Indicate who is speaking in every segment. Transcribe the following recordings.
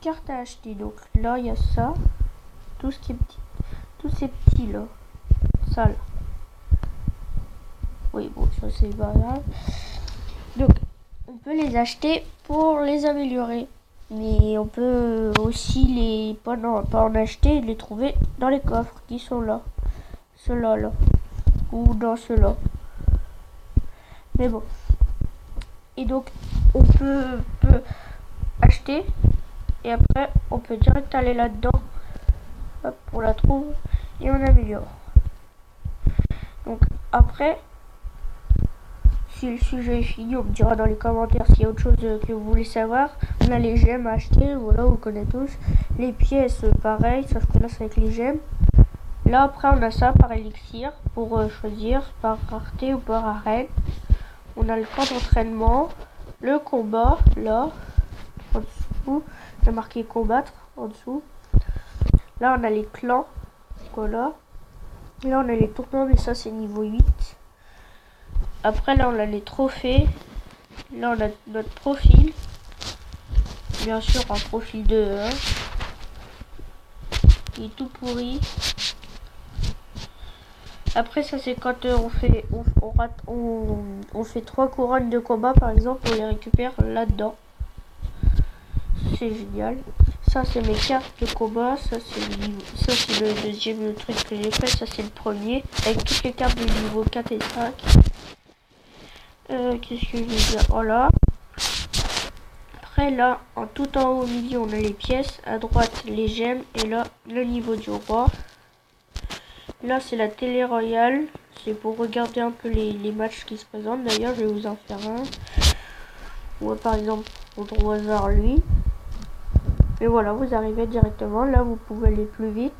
Speaker 1: cartes à acheter. Donc là, il y a ça. Tout ce qui est petit. Tous ces petits là. Ça là. Oui, bon, ça c'est pas grave. Donc, on peut les acheter pour les améliorer. Mais on peut aussi pas en acheter et les trouver dans les coffres qui sont là. Ceux-là, là. Ou dans ceux-là. Mais bon. Et donc, on peut acheter. Et après, on peut direct aller là-dedans. Hop, on la trouve. Et on améliore. Donc, après, si le sujet est fini, on me dira dans les commentaires s'il y a autre chose que vous voulez savoir. On a les gemmes à acheter, voilà, vous connaissez tous. Les pièces, pareil, ça je commence avec les gemmes. Là, après, on a ça par élixir pour choisir par rareté ou par arène. On a le camp d'entraînement, le combat, là, en dessous. Il y a marqué combattre, en dessous. Là, on a les clans, voilà. Là, on a les tournois, mais ça, c'est niveau 8. Après, là, on a les trophées. Là, on a notre profil. Bien sûr, un profil de 1. Il est tout pourri. Après, ça, c'est quand on fait 3 couronnes de combat, par exemple, on les récupère là-dedans. C'est génial. Ça, c'est mes cartes de combat. Ça, c'est le deuxième truc que j'ai fait. Ça, c'est le premier. Avec toutes les cartes de niveau 4 et 5. Qu'est-ce que je veux dire? Voilà. Après, là, en tout en haut au milieu, on a les pièces. À droite, les gemmes. Et là, le niveau du roi. Là, c'est la télé royale. C'est pour regarder un peu les matchs qui se présentent. D'ailleurs, je vais vous en faire un. Ou par exemple, au hasard, lui. Et voilà, vous arrivez directement. Là, vous pouvez aller plus vite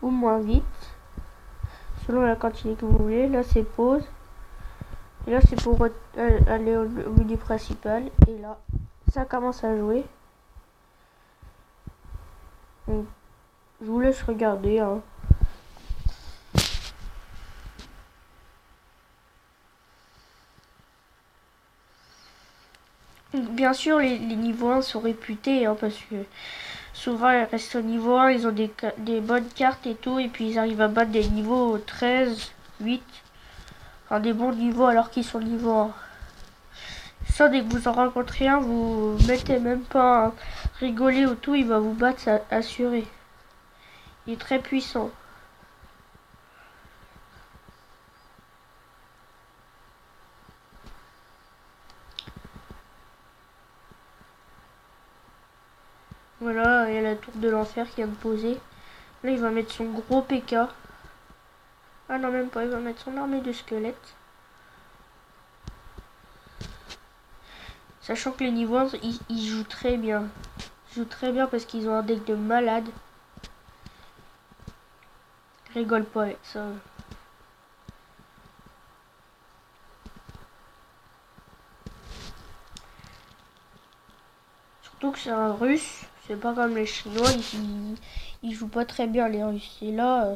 Speaker 1: ou moins vite. Selon la quantité que vous voulez. Là, c'est pause. Et là, c'est pour aller au menu principal. Et là, ça commence à jouer. Donc, je vous laisse regarder. Hein. Bien sûr, les niveaux 1 sont réputés, hein, parce que souvent ils restent au niveau 1, ils ont des bonnes cartes et tout, et puis ils arrivent à battre des niveaux 13, 8, enfin des bons niveaux alors qu'ils sont niveau 1. Ça, dès que vous en rencontrez un, vous mettez même pas à rigoler ou tout, il va vous battre, ça assuré. Il est très puissant. Voilà, il y a la tour de l'enfer qui vient de poser. Là, il va mettre son gros PK. Ah non, même pas, il va mettre son armée de squelettes. Sachant que les niveaux 1, ils jouent très bien. Ils jouent très bien parce qu'ils ont un deck de malade. Je rigole pas avec ça. Surtout que c'est un russe. C'est pas comme les chinois. Ils jouent pas très bien les russes. Et là,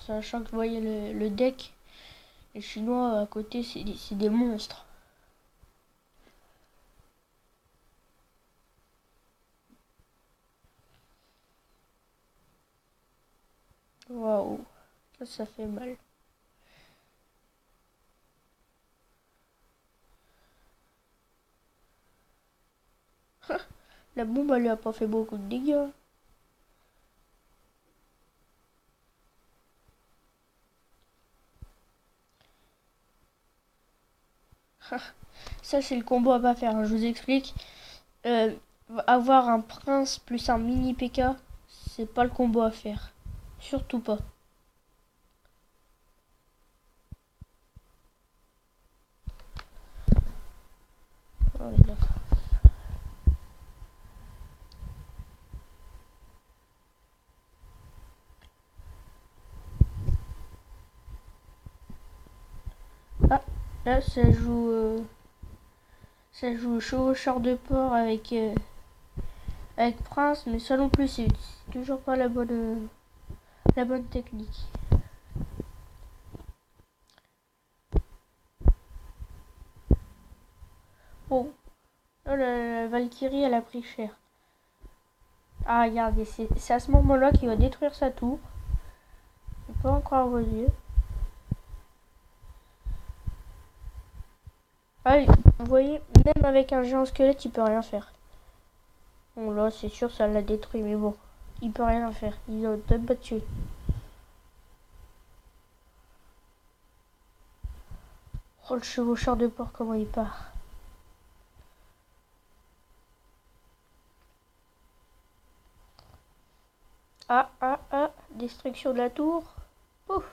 Speaker 1: sachant que vous voyez le deck, les chinois à côté, c'est des monstres. Waouh. Ça fait mal. La bombe, elle lui a pas fait beaucoup de dégâts. Ça, c'est le combo à pas faire. Je vous explique. Avoir un prince plus un mini PK, c'est pas le combo à faire. Surtout pas. Oh, d'accord. Ah, là, ça joue chevaucheur de port avec prince, mais ça non plus, c'est toujours pas la bonne technique. Bon, là, la Valkyrie, elle a pris cher. Ah, regardez, c'est à ce moment-là qu'il va détruire sa tour. Il peut encore vos yeux. Ah, vous voyez, même avec un géant squelette, il peut rien faire. Bon, là, c'est sûr, ça l'a détruit, mais bon, il peut rien faire. Il a même pas tué. Oh, le chevaucheur de porc, comment il part. Ah, destruction de la tour. Ouf,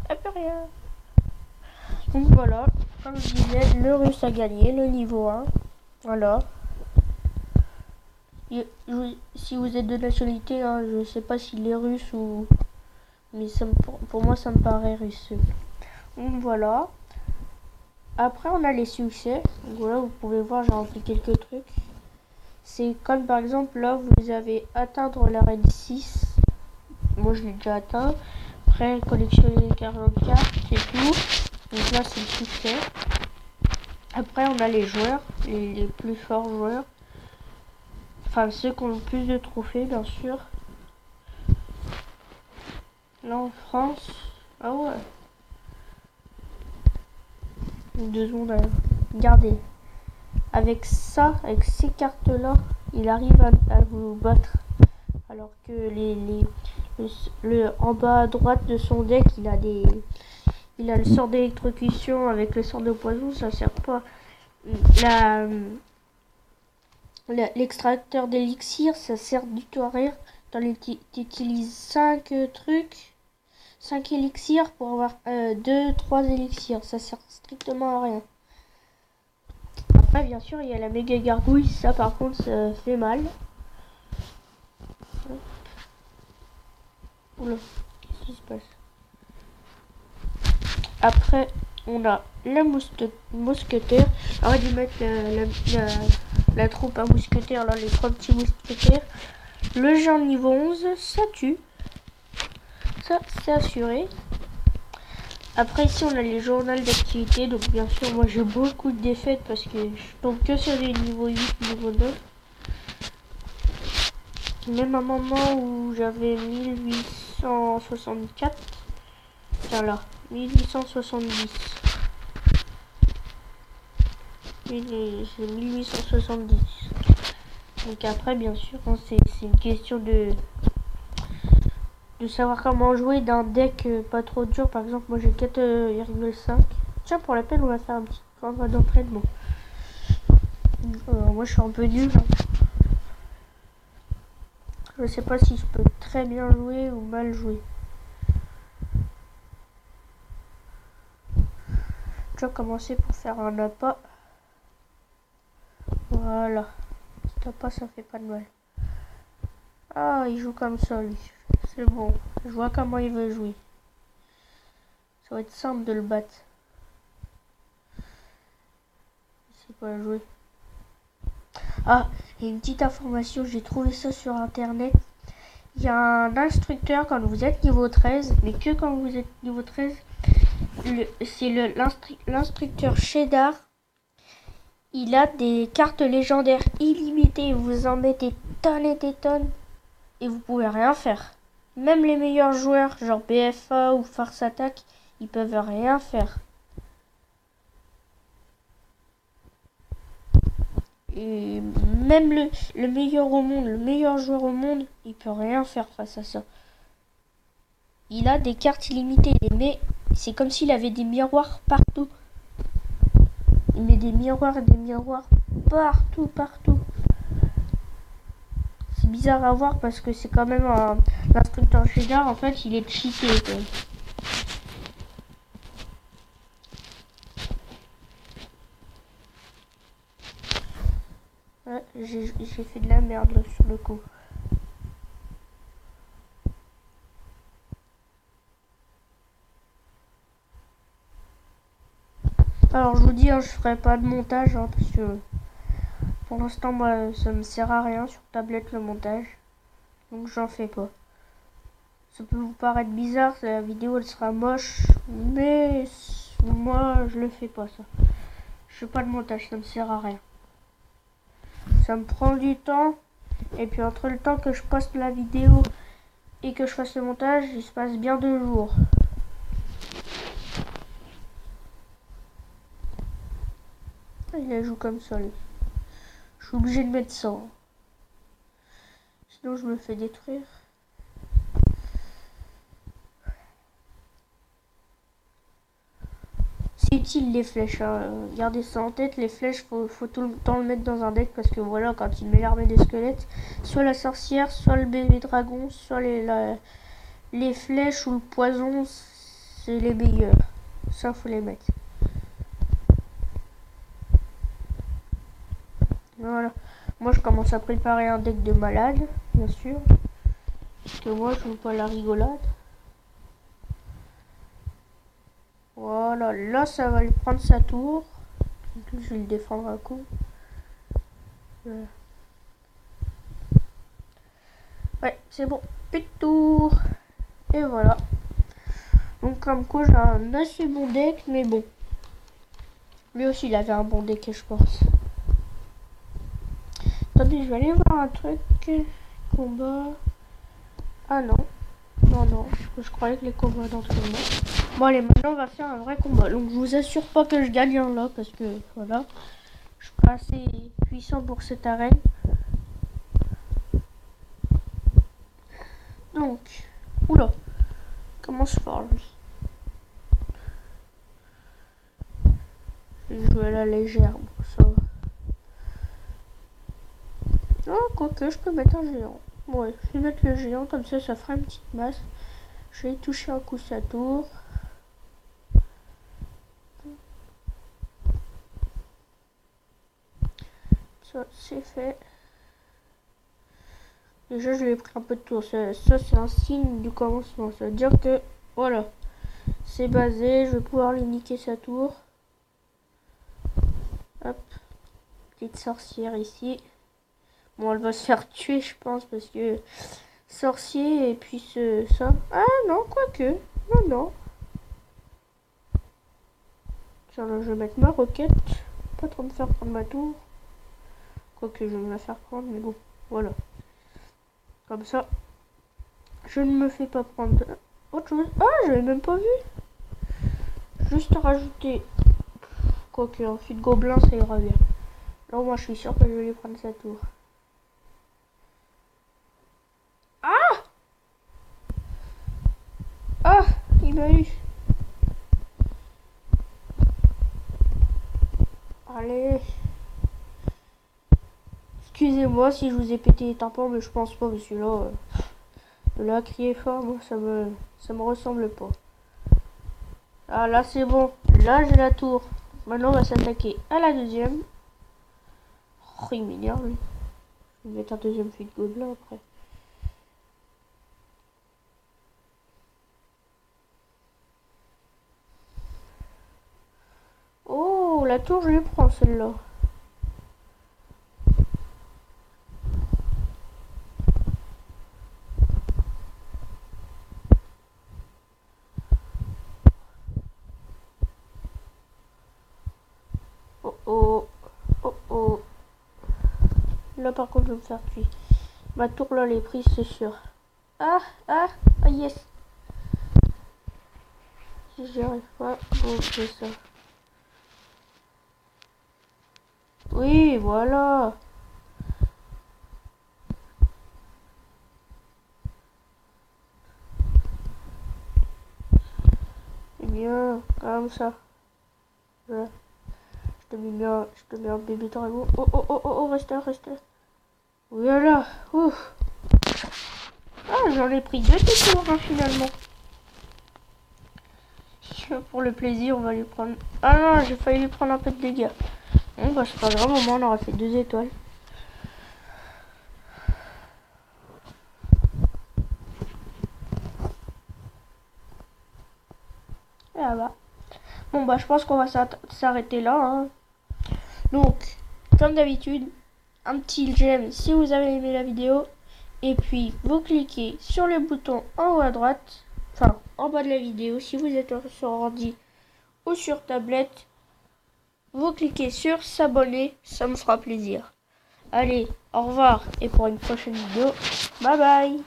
Speaker 1: un peu rien. Donc voilà, comme je disais, le russe a gagné le niveau 1. Voilà. Si vous êtes de nationalité, hein, je sais pas s'il est russe ou... Mais ça pour moi, ça me paraît russe. Donc voilà. Après, on a les succès. Donc voilà, vous pouvez voir, j'ai rempli quelques trucs. C'est comme par exemple, là, vous avez atteindre l'arène 6. Moi, je l'ai déjà atteint. Après, collectionner 44, c'est tout. Donc là, c'est le succès. Après, on a les joueurs, les plus forts joueurs. Enfin, ceux qui ont le plus de trophées, bien sûr. Là, en France... Ah ouais. 2 secondes, regardez. Avec ça, avec ces cartes-là, il arrive à vous battre. Alors que en bas à droite de son deck, il a le sort d'électrocution avec le sort de poison, ça sert pas. L'extracteur d'élixir, ça sert du tout à rien. Tu utilises 5 trucs, 5 élixirs pour avoir 2-3 élixirs. Ça sert strictement à rien. Après, bien sûr, il y a la méga gargouille. Ça, par contre, ça fait mal. Oula, qu'est-ce qui se passe? Après, on a la mousquetaire. Arrête de mettre la troupe à mousquetaires, là, les 3 petits mousquetaires. Le géant niveau 11, ça tue. Ça, c'est assuré. Après, ici, on a les journaux d'activité. Donc, bien sûr, moi, j'ai beaucoup de défaites parce que je tombe que sur des niveaux 8, niveau 9. Même un moment où j'avais 1864. Tiens là, 1870. C'est 1870. Donc après, bien sûr, hein, c'est une question de savoir comment jouer d'un deck pas trop dur. Par exemple, moi j'ai 4,5. Tiens, pour la peine, on va faire un petit tournoi d'entraînement. Moi, je suis un peu nul. Hein. Je sais pas si je peux très bien jouer ou mal jouer. Je vais commencer pour faire un appât. Voilà. Petit appât, ça fait pas de mal. Ah, il joue comme ça, lui. C'est bon. Je vois comment il veut jouer. Ça va être simple de le battre. Je sais pas jouer. Ah, il y a une petite information. J'ai trouvé ça sur internet. Il y a un instructeur quand vous êtes niveau 13, mais que quand vous êtes niveau 13. C'est l'instructeur Cheddar. Il a des cartes légendaires illimitées. Vous en mettez tonnes et des tonnes. Et vous pouvez rien faire. Même les meilleurs joueurs, genre BFA ou Farce Attack, ils peuvent rien faire. Et même le meilleur au monde, le meilleur joueur au monde, il peut rien faire face à ça. Il a des cartes illimitées, mais c'est comme s'il avait des miroirs partout. Il met des miroirs partout. C'est bizarre à voir parce que c'est quand même l'instructeur Cheddar, en fait, il est cheaté. Quoi. Ouais, j'ai fait de la merde là, sur le coup. Alors je vous dis, hein, je ferai pas de montage hein, parce que pour l'instant moi ça me sert à rien sur tablette le montage. Donc j'en fais pas. Ça peut vous paraître bizarre, la vidéo elle sera moche, mais moi je le fais pas ça. Je fais pas de montage, ça me sert à rien. Ça me prend du temps Et puis entre le temps que je poste la vidéo et que je fasse le montage, il se passe bien 2 jours. Il la joue comme ça, lui. Je suis obligé de mettre ça. Sinon je me fais détruire. C'est utile les flèches, hein. Gardez ça en tête, les flèches faut tout le temps le mettre dans un deck parce que voilà, quand il met l'armée des squelettes, soit la sorcière, soit le bébé dragon, soit les flèches ou le poison, c'est les meilleurs. Ça faut les mettre. Voilà. Moi je commence à préparer un deck de malade, bien sûr. Parce que moi je veux pas la rigolade. Voilà, là ça va lui prendre sa tour. Donc, je vais le défendre un coup. Voilà. Ouais, c'est bon. Plus de tour. Et voilà. Donc comme quoi j'ai un assez bon deck, mais bon. Lui aussi il avait un bon deck, je pense. Attendez, je vais aller voir un truc. Combat. Ah non. Non. Je croyais que les combats d'entraînement. Bon allez, maintenant on va faire un vrai combat. Donc je vous assure pas que je gagne un là, parce que voilà. Je suis pas assez puissant pour cette arène. Donc. Oula. Comment se fort lui. Je vais jouer à la légère, bon, ça va. Oh, quoique, je peux mettre un géant. Ouais, je vais mettre le géant, comme ça fera une petite masse. Je vais toucher un coup sa tour. Ça, c'est fait. Déjà, je lui ai pris un peu de tour. Ça c'est un signe du commencement. Ça veut dire que, voilà, c'est basé. Je vais pouvoir lui niquer sa tour. Hop. Petite sorcière ici. Bon, elle va se faire tuer, je pense, parce que sorcier et puis ça. Ah non, quoique. Non. Tiens, là, je vais mettre ma roquette. Pas trop me faire prendre ma tour. Quoique, je vais me la faire prendre, mais bon, voilà. Comme ça, je ne me fais pas prendre autre chose. Ah, j'avais même pas vu. Juste rajouter. Quoique, un fût de gobelin, ça ira bien. Là, moi, je suis sûr que je vais lui prendre sa tour. Ah, il m'a eu. Allez. Excusez-moi si je vous ai pété les tympans, mais je pense pas, parce que là, crier fort, moi, ça me ressemble pas. Ah, là, c'est bon. Là, j'ai la tour. Maintenant, on va s'attaquer à la deuxième. Oh, il m'énerve, lui. Je vais mettre un deuxième fût de gobelin après. Oh, la tour, je les prends, celle-là. Oh. Là, par contre, je vais me faire tuer. Ma tour, là, elle est prise, c'est sûr. Ah, yes. Si j'y arrive pas, bon, c'est ça. Oui, voilà. C'est bien, comme ça. Voilà. Je te mets un bébé dragon. Oh, reste là. Voilà. Ouf. Ah, j'en ai pris 2 tours, hein, finalement. Pour le plaisir, on va lui prendre... Ah non, j'ai failli lui prendre un peu de dégâts. Bon, bah, c'est pas grave, au moins, on aura fait 2 étoiles. Et là-bas. Bon, bah, je pense qu'on va s'arrêter là, hein. Donc, comme d'habitude, un petit j'aime si vous avez aimé la vidéo. Et puis, vous cliquez sur le bouton en haut à droite. Enfin, en bas de la vidéo, si vous êtes sur ordi ou sur tablette. Vous cliquez sur s'abonner, ça me fera plaisir. Allez, au revoir et pour une prochaine vidéo, bye bye.